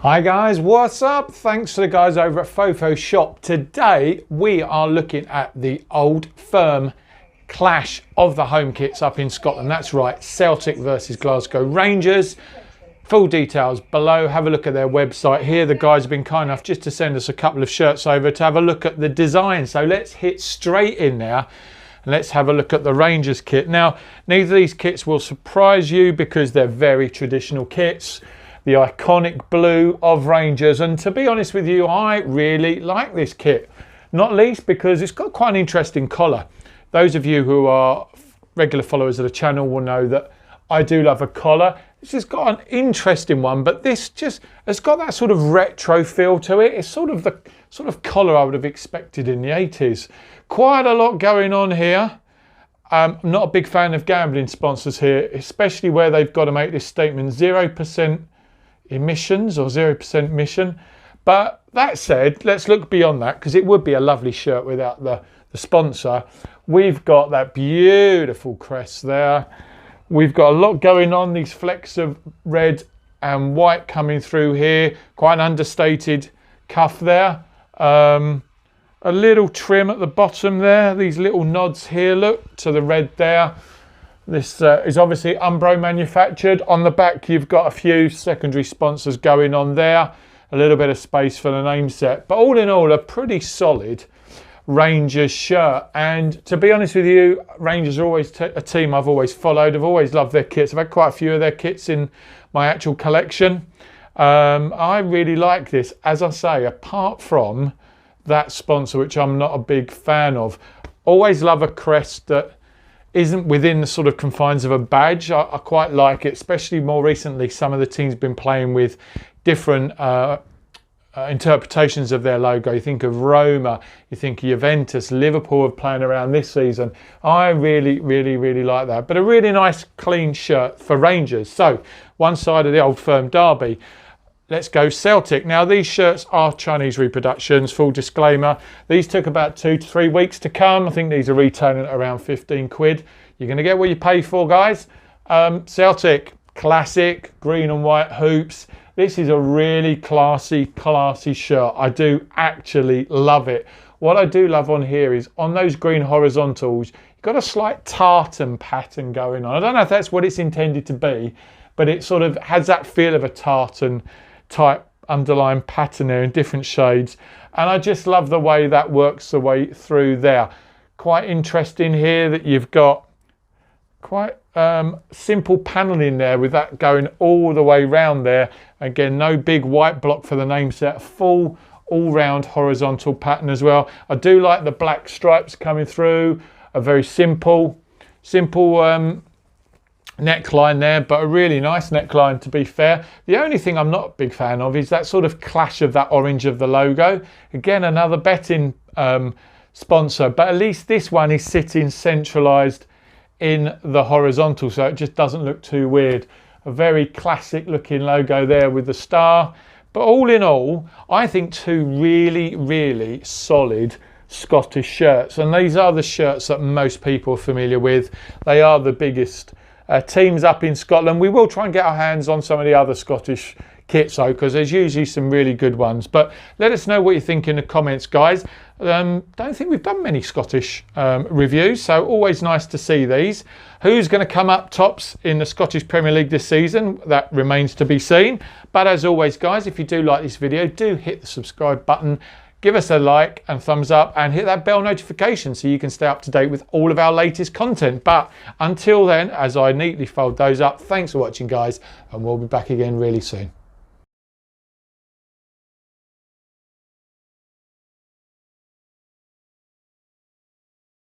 Hi guys, what's up? Thanks to the guys over at Fofo Shop. Today we are looking at the old firm clash of the home kits up in Scotland. That's right, Celtic versus Glasgow Rangers. Full details below. Have a look at their website here. The guys have been kind enough just to send us a couple of shirts over to have a look at the design. So let's hit straight in there and let's have a look at the Rangers kit. Now, neither of these kits will surprise you because they're very traditional kits. The iconic blue of Rangers, and to be honest with you, I really like this kit, not least because it's got quite an interesting collar. Those of you who are regular followers of the channel will know that I do love a collar. It's just got an interesting one, but this just has got that sort of retro feel to it. It's sort of the sort of collar I would have expected in the 80s. Quite a lot going on here. I'm not a big fan of gambling sponsors here, especially where they've got to make this statement 0% emissions or 0% mission. But that said, let's look beyond that, because it would be a lovely shirt without the sponsor. We've got that beautiful crest there. We've got a lot going on, these flecks of red and white coming through here. Quite an understated cuff there. A little trim at the bottom there. These little nods here, look, to the red there. This is obviously Umbro manufactured. On the back, you've got a few secondary sponsors going on there. A little bit of space for the name set. But all in all, a pretty solid Rangers shirt. And to be honest with you, Rangers are always a team I've always followed. I've always loved their kits. I've had quite a few of their kits in my actual collection. I really like this. As I say, apart from that sponsor, which I'm not a big fan of, always love a crest that isn't within the sort of confines of a badge. I quite like it, especially more recently. Some of the teams have been playing with different interpretations of their logo. You think of Roma, you think of Juventus, Liverpool are playing around this season. I really like that. But a really nice clean shirt for Rangers. So one side of the old firm derby. Let's go Celtic. Now, these shirts are Chinese reproductions, full disclaimer. These took about 2 to 3 weeks to come. I think these are retailing at around 15 quid. You're going to get what you pay for, guys. Celtic, classic, green and white hoops. This is a really classy shirt. I do actually love it. What I do love on here is on those green horizontals, you've got a slight tartan pattern going on. I don't know if that's what it's intended to be, but it sort of has that feel of a tartan type underlying pattern there in different shades, and I just love the way that works the way through there. Quite interesting here that you've got quite simple paneling there with that going all the way round there. Again, no big white block for the name set, full all-round horizontal pattern as well. I do like the black stripes coming through, a very simple neckline there, but a really nice neckline, to be fair. The only thing I'm not a big fan of is that sort of clash of that orange of the logo. Again, another betting sponsor, but at least this one is sitting centralized in the horizontal, so it just doesn't look too weird. A very classic looking logo there with the star. But all in all, I think two really solid Scottish shirts, and these are the shirts that most people are familiar with. They are the biggest teams up in Scotland. We will try and get our hands on some of the other Scottish kits though, because there's usually some really good ones. But let us know what you think in the comments, guys. Don't think we've done many Scottish reviews, so always nice to see these. Who's going to come up tops in the Scottish Premier League this season? That remains to be seen. But as always, guys, if you do like this video, do hit the subscribe button. Give us a like and thumbs up, and hit that bell notification so you can stay up to date with all of our latest content. But until then, as I neatly fold those up, thanks for watching, guys, and we'll be back again really soon.